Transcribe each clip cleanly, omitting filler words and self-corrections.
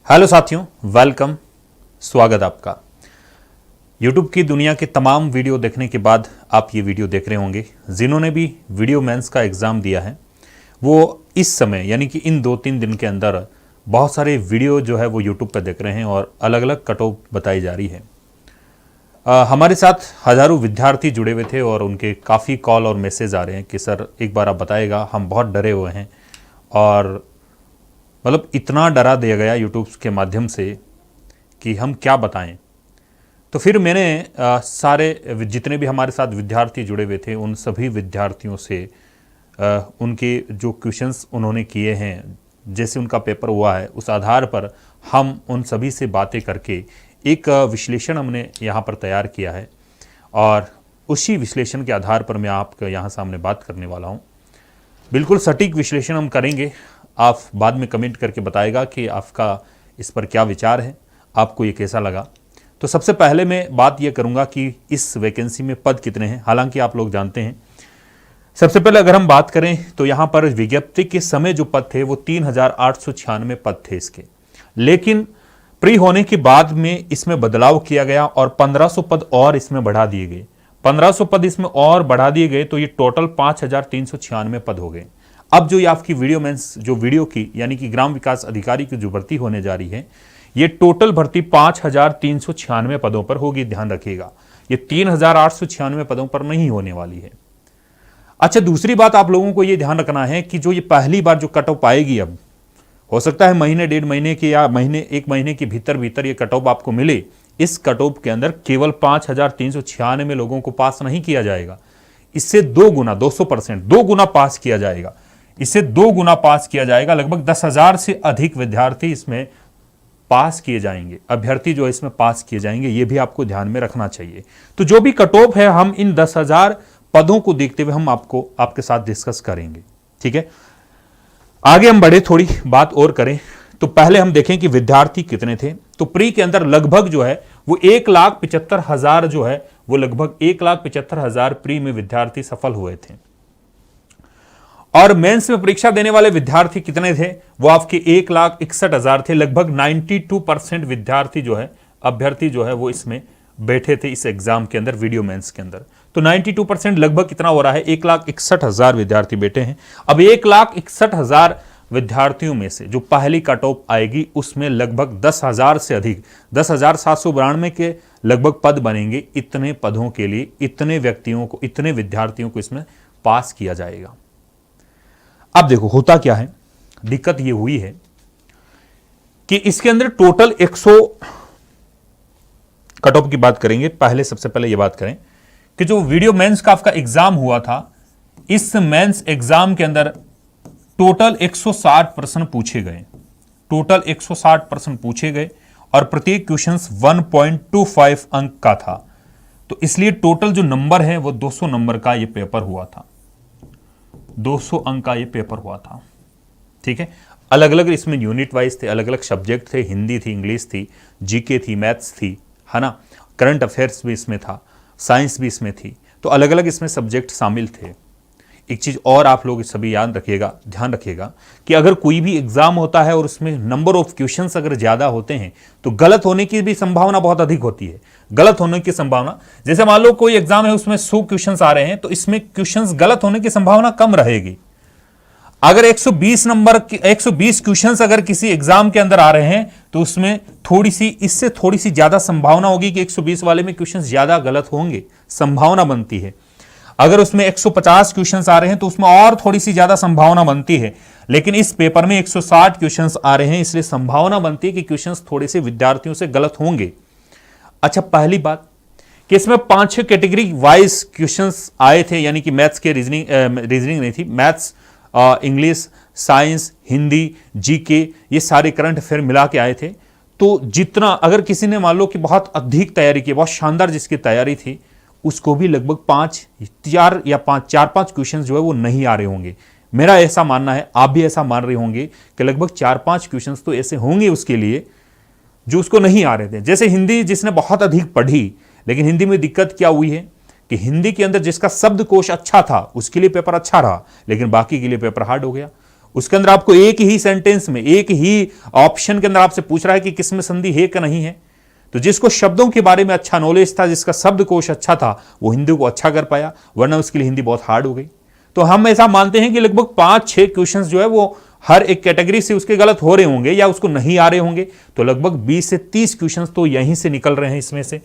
Hello साथियों, welcome, स्वागत आपका। YouTube की दुनिया के तमाम वीडियो देखने के बाद आप ये वीडियो देख रहे होंगे। जिन्होंने भी वीडियो मेंस का एग्ज़ाम दिया है वो इस समय यानी कि इन 2-3 दिन के अंदर बहुत सारे वीडियो जो है वो YouTube पर देख रहे हैं और अलग अलग कट ऑफ बताई जा रही है। हमारे साथ हज़ारों विद्यार्थी जुड़े हुए थे और उनके काफ़ी कॉल और मैसेज आ रहे हैं कि सर एक बार आप बताएगा, हम बहुत डरे हुए हैं। और मतलब इतना डरा दिया गया यूट्यूब के माध्यम से कि हम क्या बताएं। तो फिर मैंने सारे जितने भी हमारे साथ विद्यार्थी जुड़े हुए थे उन सभी विद्यार्थियों से उनके जो क्वेश्चंस उन्होंने किए हैं, जैसे उनका पेपर हुआ है, उस आधार पर हम उन सभी से बातें करके एक विश्लेषण हमने यहाँ पर तैयार किया है और उसी विश्लेषण के आधार पर मैं आपके यहाँ सामने बात करने वाला हूँ। बिल्कुल सटीक विश्लेषण हम करेंगे। आप बाद में कमेंट करके बताएगा कि आपका इस पर क्या विचार है, आपको ये कैसा लगा। तो सबसे पहले मैं बात ये करूंगा कि इस वैकेंसी में पद कितने हैं, हालांकि आप लोग जानते हैं। सबसे पहले अगर हम बात करें तो यहाँ पर विज्ञप्ति के समय जो पद थे वो 3896 पद थे इसके, लेकिन प्री होने के बाद में इसमें बदलाव किया गया और 1500 पद और इसमें बढ़ा दिए गए। 1500 पद इसमें और बढ़ा दिए गए तो ये टोटल 5396 पद हो गए। अब जो ये आपकी वीडियो मेंस जो वीडियो की यानी कि ग्राम विकास अधिकारी की जो भर्ती होने जा रही है, ये टोटल भर्ती 5396 पदों पर होगी। ध्यान रखिएगा, ये 3896 पदों पर नहीं होने वाली है। अच्छा, दूसरी बात आप लोगों को ये ध्यान रखना है कि जो ये पहली बार जो कट ऑफ आएगी, अब हो सकता है महीने, 1.5 महीने के या एक महीने के भीतर ये कट ऑफ आपको मिले। इस कट ऑफ के अंदर केवल 5396 लोगों को पास नहीं किया जाएगा, इससे 2 गुना 200% 2 गुना पास किया जाएगा। इससे 2 गुना पास किया जाएगा। लगभग 10,000 से अधिक विद्यार्थी इसमें पास किए जाएंगे, अभ्यर्थी जो इसमें पास किए जाएंगे, ये भी आपको ध्यान में रखना चाहिए। तो जो भी कट ऑफ है, हम इन 10,000 पदों को देखते हुए हम आपके साथ डिस्कस करेंगे। ठीक है, आगे हम बढ़े, थोड़ी बात और करें तो पहले हम देखें कि विद्यार्थी कितने थे। तो प्री के अंदर लगभग जो है वो 1,75,000 जो है वो लगभग 1,75,000 प्री में विद्यार्थी सफल हुए थे। और मेंस में परीक्षा देने वाले विद्यार्थी कितने थे, वो आपके 1,61,000 थे। लगभग 92% विद्यार्थी जो है, अभ्यर्थी जो है वो इसमें बैठे थे इस एग्जाम के अंदर, वीडियो मेंस के अंदर। तो 92% लगभग कितना हो रहा है, 1,61,000 विद्यार्थी बैठे हैं। अब 1,61,000 विद्यार्थियों में से जो पहली कट ऑफ आएगी उसमें लगभग 10,000 से अधिक 10,792 के लगभग पद बनेंगे। इतने पदों के लिए इतने व्यक्तियों को, इतने विद्यार्थियों को इसमें पास किया जाएगा। अब देखो होता क्या है, दिक्कत ये हुई है कि इसके अंदर टोटल 100 कट ऑफ की बात करेंगे। पहले सबसे पहले ये बात करें कि जो वीडियो मेंस का आपका एग्जाम हुआ था, इस मेंस एग्जाम के अंदर टोटल 160 प्रश्न पूछे गए। टोटल 160 प्रश्न पूछे गए और प्रत्येक क्वेश्चन 1.25 अंक का था। तो इसलिए टोटल जो नंबर है वो 200 नंबर का ये पेपर हुआ था। 200 अंक का ये पेपर हुआ था। ठीक है, अलग अलग इसमें यूनिट वाइज थे, अलग अलग सब्जेक्ट थे, हिंदी थी, इंग्लिश थी, जीके थी, मैथ्स थी, है ना, करंट अफेयर्स भी इसमें था, साइंस भी इसमें थी। तो अलग अलग इसमें सब्जेक्ट शामिल थे। एक चीज और आप लोग सभी याद रखिएगा, ध्यान रखिएगा कि अगर कोई भी एग्जाम होता है और उसमें नंबर ऑफ क्वेश्चंस अगर ज्यादा होते हैं तो गलत होने की भी संभावना बहुत अधिक होती है। गलत होने की संभावना, जैसे मान लो कोई एग्जाम है उसमें 100 क्वेश्चंस आ रहे हैं तो इसमें क्वेश्चंस गलत होने की संभावना कम रहेगी। अगर 120 क्वेश्चंस अगर किसी एग्जाम के अंदर आ रहे हैं तो उसमें इससे थोड़ी सी ज्यादा संभावना होगी कि 120 वाले में क्वेश्चंस ज्यादा गलत होंगे, संभावना बनती है। अगर उसमें 150 क्वेश्चंस आ रहे हैं तो उसमें और थोड़ी सी ज्यादा संभावना बनती है। लेकिन इस पेपर में 160 क्वेश्चंस आ रहे हैं, इसलिए संभावना बनती है कि क्वेश्चंस थोड़े से विद्यार्थियों से गलत होंगे। अच्छा, पहली बात कि इसमें 5-6 कैटेगरी वाइज क्वेश्चंस आए थे, यानी कि मैथ्स के रीजनिंग नहीं थी, maths, English, science, Hindi, GK, ये सारे करंट अफेयर मिला के आए थे। तो जितना अगर किसी ने मान लो कि बहुत अधिक तैयारी की, बहुत शानदार जिसकी तैयारी थी, उसको भी लगभग 4-5 क्वेश्चन जो है वो नहीं आ रहे होंगे। मेरा ऐसा मानना है, आप भी ऐसा मान रहे होंगे कि लगभग 4-5 क्वेश्चन तो ऐसे होंगे उसके लिए जो उसको नहीं आ रहे थे। जैसे हिंदी जिसने बहुत अधिक पढ़ी, लेकिन हिंदी में दिक्कत क्या हुई है कि हिंदी के अंदर जिसका शब्दकोश अच्छा था उसके लिए पेपर अच्छा रहा, लेकिन बाकी के लिए पेपर हार्ड हो गया। उसके अंदर आपको एक ही सेंटेंस में, एक ही ऑप्शन के अंदर आपसे पूछ रहा है कि किसमें संधि है कि नहीं है। तो जिसको शब्दों के बारे में अच्छा नॉलेज था, जिसका शब्दकोश अच्छा था, वो हिंदी को अच्छा कर पाया, वरना उसके लिए हिंदी बहुत हार्ड हो गई। तो हम ऐसा मानते हैं कि लगभग 5-6 क्वेश्चंस जो है वो हर एक कैटेगरी से उसके गलत हो रहे होंगे या उसको नहीं आ रहे होंगे। तो लगभग 20 से 30 क्वेश्चंस तो यहीं से निकल रहे हैं इसमें से।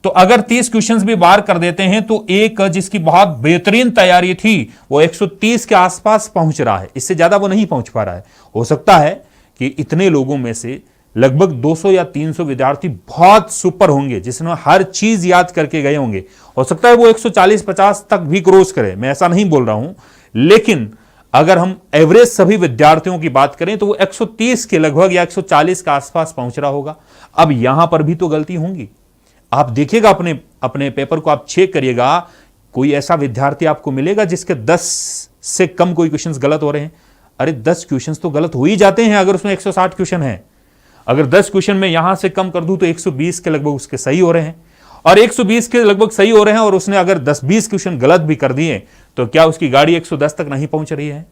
तो अगर 30 क्वेश्चंस भी बार कर देते हैं तो एक जिसकी बहुत बेहतरीन तैयारी थी वो 130 के आसपास पहुंच रहा है, इससे ज्यादा वो नहीं पहुंच पा रहा है। हो सकता है कि इतने लोगों में से लगभग 200 या 300 विद्यार्थी बहुत सुपर होंगे, जिसने हर चीज याद करके गए होंगे। हो सकता है वो 140-50 तक भी क्रॉस करे, मैं ऐसा नहीं बोल रहा हूं, लेकिन अगर हम एवरेज सभी विद्यार्थियों की बात करें तो वो 130 के लगभग या 140 के आसपास पहुंच रहा होगा। अब यहां पर भी तो गलती होंगी। आप देखिएगा, अपने पेपर को आप चेक करिएगा, कोई ऐसा विद्यार्थी आपको मिलेगा जिसके 10 से कम कोई क्वेश्चंस गलत हो रहे हैं। अरे 10 क्वेश्चंस तो गलत हो ही जाते हैं अगर उसमें 160 क्वेश्चन है। अगर 10 क्वेश्चन में यहां से कम कर दूं तो 120 के लगभग उसके सही हो रहे हैं, और 120 के लगभग सही हो रहे हैं, और उसने अगर 10-20 क्वेश्चन गलत भी कर दिए तो क्या उसकी गाड़ी 110 तक नहीं पहुंच रही है?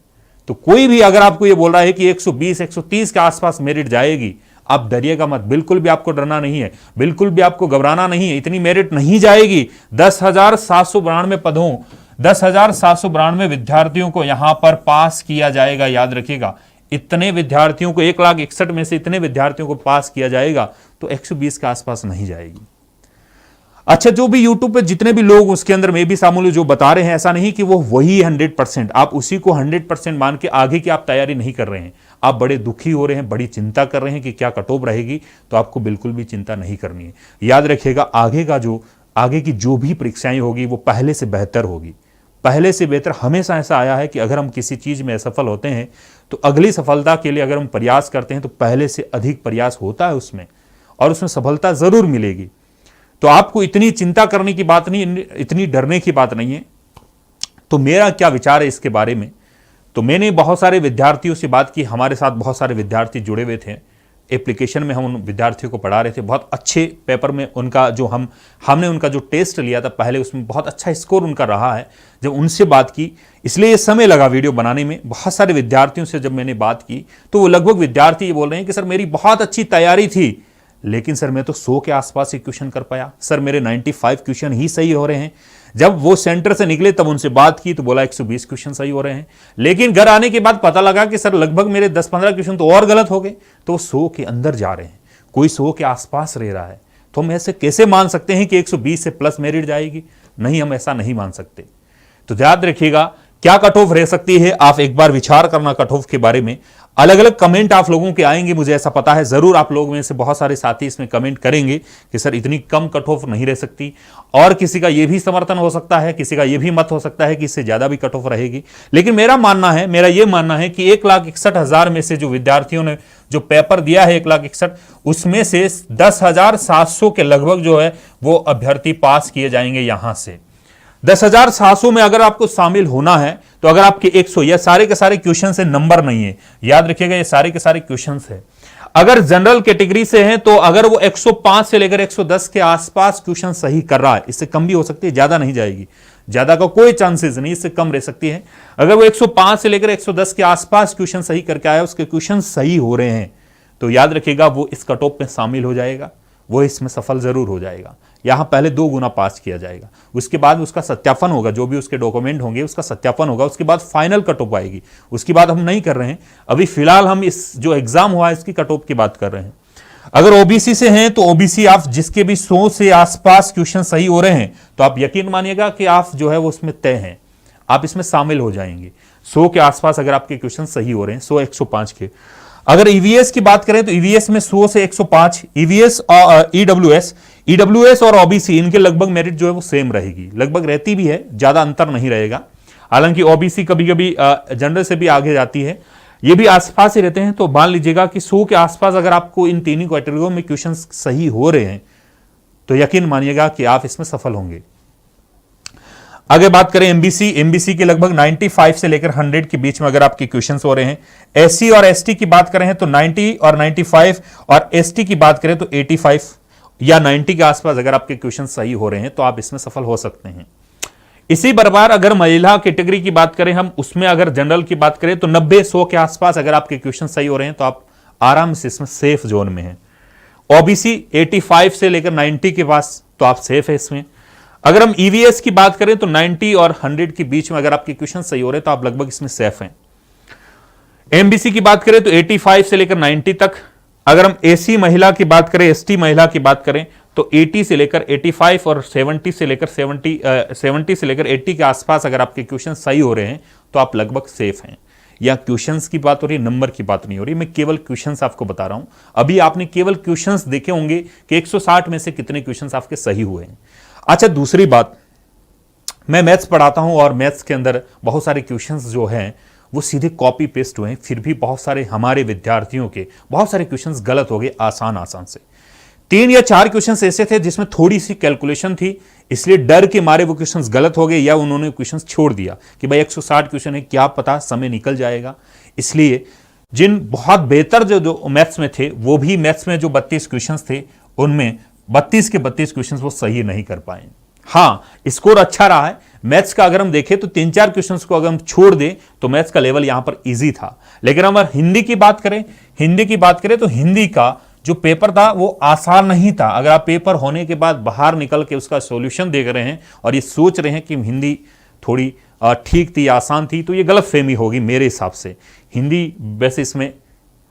तो कोई भी अगर आपको यह बोल रहा है कि 120-130 के आसपास मेरिट जाएगी, आप डरिएगा मत, बिल्कुल भी आपको डरना नहीं है, बिल्कुल भी आपको घबराना नहीं है। इतनी मेरिट नहीं जाएगी। 10,792 पदों, 10,792 विद्यार्थियों को यहां पर पास किया जाएगा। याद रखिएगा, इतने विद्यार्थियों को, 1,61,000 में से इतने विद्यार्थियों को पास किया जाएगा, तो 120 के आसपास नहीं जाएगी। अच्छा, जो भी यूट्यूब पे जितने भी लोग उसके अंदर में भी शामिल जो बता रहे हैं, ऐसा नहीं कि वो वही 100%, आप उसी को 100% मान के आगे की आप तैयारी नहीं कर रहे हैं। आप बड़े दुखी हो रहे हैं, बड़ी चिंता कर रहे हैं कि क्या कट ऑफ रहेगी, तो आपको बिल्कुल भी चिंता नहीं करनी है। याद रखिएगा, आगे की जो भी परीक्षाएं होगी वो पहले से बेहतर होगी। पहले से बेहतर हमेशा ऐसा आया है कि अगर हम किसी चीज में असफल होते हैं तो अगली सफलता के लिए अगर हम प्रयास करते हैं तो पहले से अधिक प्रयास होता है उसमें, और उसमें सफलता जरूर मिलेगी। तो आपको इतनी चिंता करने की बात नहीं, इतनी डरने की बात नहीं है। तो मेरा क्या विचार है इसके बारे में, तो मैंने बहुत सारे विद्यार्थियों से बात की, हमारे साथ बहुत सारे विद्यार्थी जुड़े हुए थे। एप्लीकेशन में हम उन विद्यार्थियों को पढ़ा रहे थे, बहुत अच्छे पेपर में उनका जो हमने उनका जो टेस्ट लिया था पहले, उसमें बहुत अच्छा स्कोर उनका रहा है। जब उनसे बात की, इसलिए ये समय लगा वीडियो बनाने में। बहुत सारे विद्यार्थियों से जब मैंने बात की तो वो लगभग विद्यार्थी ये बोल रहे हैं कि सर मेरी बहुत अच्छी तैयारी थी, लेकिन सर मैं तो 100 के आसपास ही क्वेश्चन कर पाया, सर मेरे 95 क्वेश्चन ही सही हो रहे हैं। जब वो सेंटर से निकले तब उनसे बात की तो बोला 120 क्वेश्चन सही हो रहे हैं, लेकिन घर आने के बाद पता लगा कि सर लगभग मेरे 10-15 क्वेश्चन तो और गलत हो गए, तो 100 के अंदर जा रहे हैं, कोई 100 के आसपास रह रहा है। तो हम ऐसे कैसे मान सकते हैं कि 120 से प्लस मेरिट जाएगी? नहीं, हम ऐसा नहीं मान सकते। तो याद रखिएगा, क्या कट ऑफ रह सकती है, आप एक बार विचार करना कट ऑफ के बारे में। अलग अलग कमेंट आप लोगों के आएंगे, मुझे ऐसा पता है, जरूर आप लोगों में से बहुत सारे साथी इसमें कमेंट करेंगे कि सर इतनी कम कट ऑफ नहीं रह सकती, और किसी का यह भी समर्थन हो सकता है, किसी का यह भी मत हो सकता है कि इससे ज्यादा भी कट ऑफ रहेगी। लेकिन मेरा यह मानना है कि 1,61,000 में से जो विद्यार्थियों ने जो पेपर दिया है 1,61,000, उसमें से 10,700 के लगभग जो है वो अभ्यर्थी पास किए जाएंगे। यहां से 10,700 में अगर आपको शामिल होना है तो अगर आपके 100, यह सारे के सारे क्वेश्चन से नंबर नहीं है, याद रखिएगा, ये सारे के सारे क्वेश्चन है। अगर जनरल कैटेगरी से हैं तो अगर वो 105 से लेकर 110 के आसपास क्वेश्चन सही कर रहा है, इससे कम भी हो सकती है, ज्यादा नहीं जाएगी, ज्यादा का कोई चांसेस नहीं, इससे कम रह सकती है। अगर वो 105 से लेकर 110 के आसपास क्वेश्चन सही करके आया, उसके क्वेश्चन सही हो रहे हैं, तो याद रखिएगा वो इस कट ऑफ में शामिल हो जाएगा, वो इसमें सफल जरूर हो जाएगा। यहां पहले 2 गुना पास किया जाएगा, उसके बाद उसका सत्यापन होगा, जो भी उसके डॉक्यूमेंट होंगे उसका सत्यापन होगा, उसके बाद फाइनल कट ऑफ आएगी। उसकी बात हम नहीं कर रहे हैं अभी, फिलहाल हम इस जो एग्जाम हुआ है इसकी कट ऑफ की बात कर रहे हैं। अगर ओबीसी से हैं तो ओबीसी आप जिसके भी 100 से आसपास क्वेश्चन सही हो रहे हैं तो आप यकीन मानिएगा कि आप जो है वो उसमें तय हैं, आप इसमें शामिल हो जाएंगे। 100 के आसपास अगर आपके क्वेश्चन सही हो रहे हैं, 100-105 के। अगर ईवीएस की बात करें तो ईवीएस में 100 से 105, ईवीएस और ईडब्ल्यूएस और ओबीसी, इनके लगभग मेरिट जो है वो सेम रहेगी, लगभग रहती भी है, ज्यादा अंतर नहीं रहेगा। हालांकि ओबीसी कभी कभी जनरल से भी आगे जाती है, ये भी आसपास ही रहते हैं। तो मान लीजिएगा कि 100 के आसपास अगर आपको इन तीनों कैटेगरियों में क्वेश्चन सही हो रहे हैं तो यकीन मानिएगा कि आप इसमें सफल होंगे। आगे बात करें एमबीसी के लगभग 95 से लेकर 100 के बीच में अगर आपके क्वेश्चंस हो रहे हैं। एससी और एसटी की बात करें तो 90 और 95, और एसटी की बात करें तो 85 या 90 के आसपास अगर आपके क्वेश्चन सही हो रहे हैं तो आप इसमें सफल हो सकते हैं। इसी प्रकार अगर महिला कैटेगरी की बात करें हम, उसमें अगर जनरल की बात करें तो 90-100 के आसपास अगर आपके क्वेश्चन सही हो रहे हैं तो आप आराम से इसमें सेफ जोन में हैं। ओबीसी 85 से लेकर 90 के पास तो आप सेफ है इसमें। अगर हम ईवीएस की बात करें तो 90 और 100 के बीच में अगर आपके क्वेश्चन सही हो रहे हैं तो आप लगभग इसमें सेफ हैं। एमबीसी की बात करें तो 85 से लेकर 90 तक। अगर हम एसी महिला की बात करें, एसटी महिला की बात करें तो 80 से लेकर 85 और 70 से लेकर 70 से लेकर 80 के आसपास अगर आपके क्वेश्चन सही हो रहे हैं तो आप लगभग सेफ हैं। या क्वेश्चंस की बात हो रही है, नंबर की बात नहीं हो रही, मैं केवल क्वेश्चंस आपको बता रहा हूं। अभी आपने केवल क्वेश्चंस देखे होंगे कि 160 में से कितने क्वेश्चंस आपके सही हुए हैं। अच्छा, दूसरी बात, मैं मैथ्स पढ़ाता हूं और मैथ्स के अंदर बहुत सारे क्वेश्चंस जो हैं वो सीधे कॉपी पेस्ट हुए हैं, फिर भी बहुत सारे हमारे विद्यार्थियों के बहुत सारे क्वेश्चंस गलत हो गए आसान से। 3 या 4 क्वेश्चंस ऐसे थे जिसमें थोड़ी सी कैलकुलेशन थी, इसलिए डर के मारे वो क्वेश्चंस गलत हो गए या उन्होंने क्वेश्चंस छोड़ दिया कि भाई 160 क्वेश्चन है, क्या पता समय निकल जाएगा। इसलिए जिन बहुत बेहतर जो मैथ्स में थे, वो भी मैथ्स में जो 32 क्वेश्चंस थे उनमें 32 के 32 क्वेश्चंस वो सही नहीं कर पाए। हाँ, स्कोर अच्छा रहा है मैथ्स का। अगर हम देखें तो 3-4 क्वेश्चंस को अगर हम छोड़ दें तो मैथ्स का लेवल यहां पर इजी था। लेकिन अगर हिंदी की बात करें तो हिंदी का जो पेपर था वो आसान नहीं था। अगर आप पेपर होने के बाद बाहर निकल के उसका सॉल्यूशन देख रहे हैं और ये सोच रहे हैं कि हिंदी थोड़ी ठीक थी, आसान थी, तो ये गलतफहमी होगी मेरे हिसाब से। हिंदी वैसे इसमें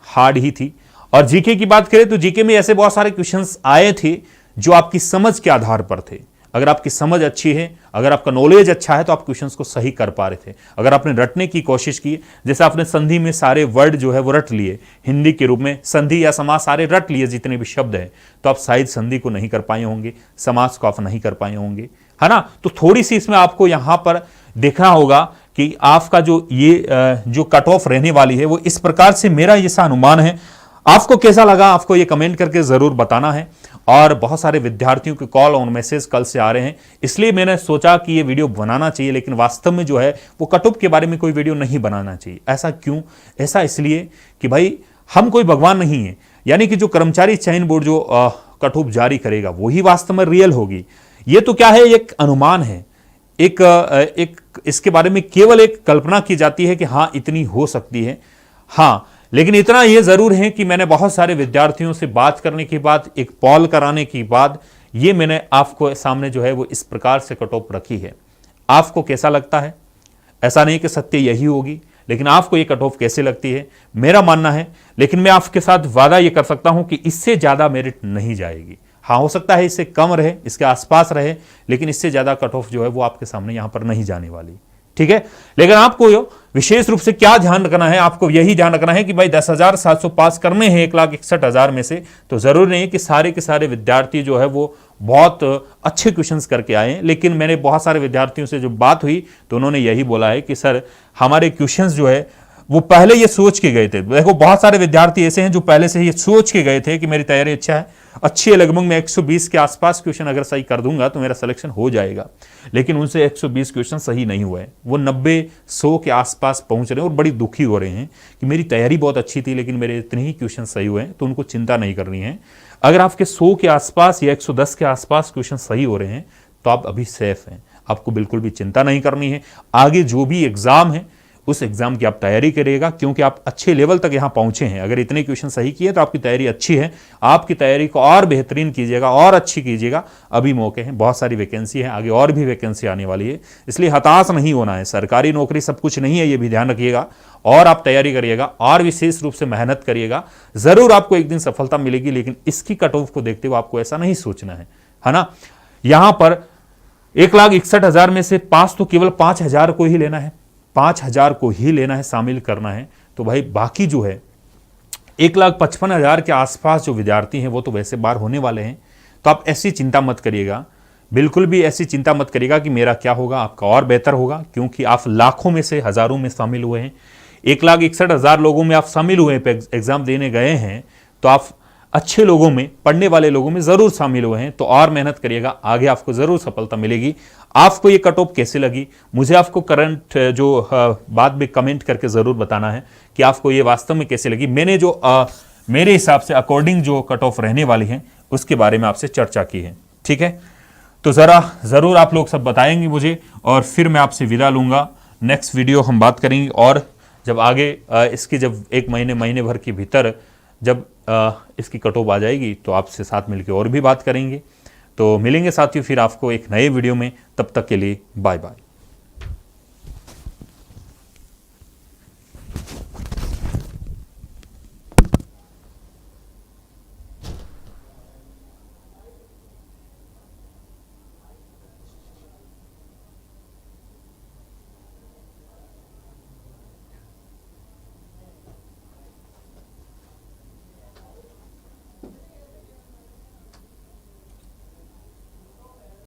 हार्ड ही थी। और जीके की बात करें तो जीके में ऐसे बहुत सारे क्वेश्चंस आए थे जो आपकी समझ के आधार पर थे। अगर आपकी समझ अच्छी है, अगर आपका नॉलेज अच्छा है तो आप क्वेश्चंस को सही कर पा रहे थे। अगर आपने रटने की कोशिश की, जैसे आपने संधि में सारे वर्ड जो है वो रट लिए, हिंदी के रूप में संधि या समास सारे रट लिए जितने भी शब्द हैं, तो आप शायद संधि को नहीं कर पाए होंगे, समास को आप नहीं कर पाए होंगे, है ना। तो थोड़ी सी इसमें आपको यहां पर देखना होगा कि आपका जो ये जो कट ऑफ रहने वाली है वो इस प्रकार से, मेरा ऐसा अनुमान है। आपको कैसा लगा, आपको ये कमेंट करके जरूर बताना है। और बहुत सारे विद्यार्थियों के कॉल और मैसेज कल से आ रहे हैं, इसलिए मैंने सोचा कि ये वीडियो बनाना चाहिए, लेकिन वास्तव में जो है वो कट ऑफ के बारे में कोई वीडियो नहीं बनाना चाहिए। ऐसा क्यों? ऐसा इसलिए कि भाई हम कोई भगवान नहीं है, यानी कि जो कर्मचारी चयन बोर्ड जो कट ऑफ जारी करेगा वही वास्तव में रियल होगी। ये तो क्या है, एक अनुमान है, एक इसके बारे में केवल एक कल्पना की जाती है कि हाँ इतनी हो सकती है। हाँ, लेकिन इतना यह जरूर है कि मैंने बहुत सारे विद्यार्थियों से बात करने के बाद, एक पॉल कराने के बाद, ये मैंने आपको सामने जो है वो इस प्रकार से कट ऑफ रखी है। आपको कैसा लगता है? ऐसा नहीं कि सत्य यही होगी, लेकिन आपको ये कट ऑफ कैसे लगती है? मेरा मानना है, लेकिन मैं आपके साथ वादा ये कर सकता हूं कि इससे ज्यादा मेरिट नहीं जाएगी। हाँ, हो सकता है इससे कम रहे, इसके आसपास रहे, लेकिन इससे ज्यादा कट ऑफ जो है वो आपके सामने यहां पर नहीं जाने वाली। ठीक है, लेकिन आपको विशेष रूप से क्या ध्यान रखना है? आपको यही ध्यान रखना है कि भाई 10,700 पास करने हैं 1,61,000 में से, तो जरूरी नहीं कि सारे के सारे विद्यार्थी जो है वो बहुत अच्छे क्वेश्चंस करके आए हैं। लेकिन मैंने बहुत सारे विद्यार्थियों से जो बात हुई तो उन्होंने यही बोला है कि सर हमारे क्वेश्चंस जो है वो पहले ये सोच के गए थे। देखो, बहुत सारे विद्यार्थी ऐसे हैं जो पहले से ये सोच के गए थे कि मेरी तैयारी अच्छी है, लगभग मैं 120 के आसपास क्वेश्चन अगर सही कर दूंगा तो मेरा सिलेक्शन हो जाएगा। लेकिन उनसे 120 क्वेश्चन सही नहीं हुए, वो 90-100 के आसपास पहुंच रहे हैं और बड़ी दुखी हो रहे हैं कि मेरी तैयारी बहुत अच्छी थी लेकिन मेरे इतने ही क्वेश्चन सही हुए हैं। तो उनको चिंता नहीं करनी है। अगर आपके 100 के आसपास या 110 के आसपास क्वेश्चन सही हो रहे हैं तो आप अभी सेफ हैं, आपको बिल्कुल भी चिंता नहीं करनी है। आगे जो भी एग्जाम है उस एग्जाम की आप तैयारी करिएगा, क्योंकि आप अच्छे लेवल तक यहां पहुंचे हैं। अगर इतने क्वेश्चन सही किए तो आपकी तैयारी अच्छी है। आपकी तैयारी को और बेहतरीन कीजिएगा और अच्छी कीजिएगा। अभी मौके हैं, बहुत सारी वैकेंसी है, आगे और भी वैकेंसी आने वाली है, इसलिए हताश नहीं होना है। सरकारी नौकरी सब कुछ नहीं है, ये भी ध्यान रखिएगा। और आप तैयारी करिएगा और विशेष रूप से मेहनत करिएगा, जरूर आपको एक दिन सफलता मिलेगी। लेकिन इसकी कट ऑफ को देखते हुए आपको ऐसा नहीं सोचना है ना। यहां पर 1,61,000 में से पास तो केवल 5,000 को ही लेना है, 5,000 को ही लेना है, शामिल करना है। तो भाई बाकी जो है 1,55,000 के आसपास जो विद्यार्थी हैं वो तो वैसे बाहर होने वाले हैं। तो आप ऐसी चिंता मत करिएगा, बिल्कुल भी ऐसी चिंता मत करिएगा कि मेरा क्या होगा, आपका और बेहतर होगा, क्योंकि आप लाखों में से हजारों में शामिल हुए हैं। 1,61,000 लोगों में आप शामिल हुए हैं, एग्जाम देने गए हैं, तो आप अच्छे लोगों में, पढ़ने वाले लोगों में जरूर शामिल हुए हैं। तो और मेहनत करिएगा, आगे आपको जरूर सफलता मिलेगी। आपको ये कट ऑफ कैसे लगी, मुझे आपको करंट जो बाद में कमेंट करके जरूर बताना है कि आपको ये वास्तव में कैसे लगी। मैंने जो मेरे हिसाब से अकॉर्डिंग जो कट ऑफ रहने वाली है उसके बारे में आपसे चर्चा की है। ठीक है, तो ज़रूर आप लोग सब बताएंगे मुझे, और फिर मैं आपसे विदा लूँगा। नेक्स्ट वीडियो हम बात करेंगे, और जब आगे इसकी जब एक महीने भर के भीतर जब इसकी कट ऑफ आ जाएगी तो आपसे साथ मिलकर और भी बात करेंगे। तो मिलेंगे साथियों फिर आपको एक नए वीडियो में, तब तक के लिए बाय बाय।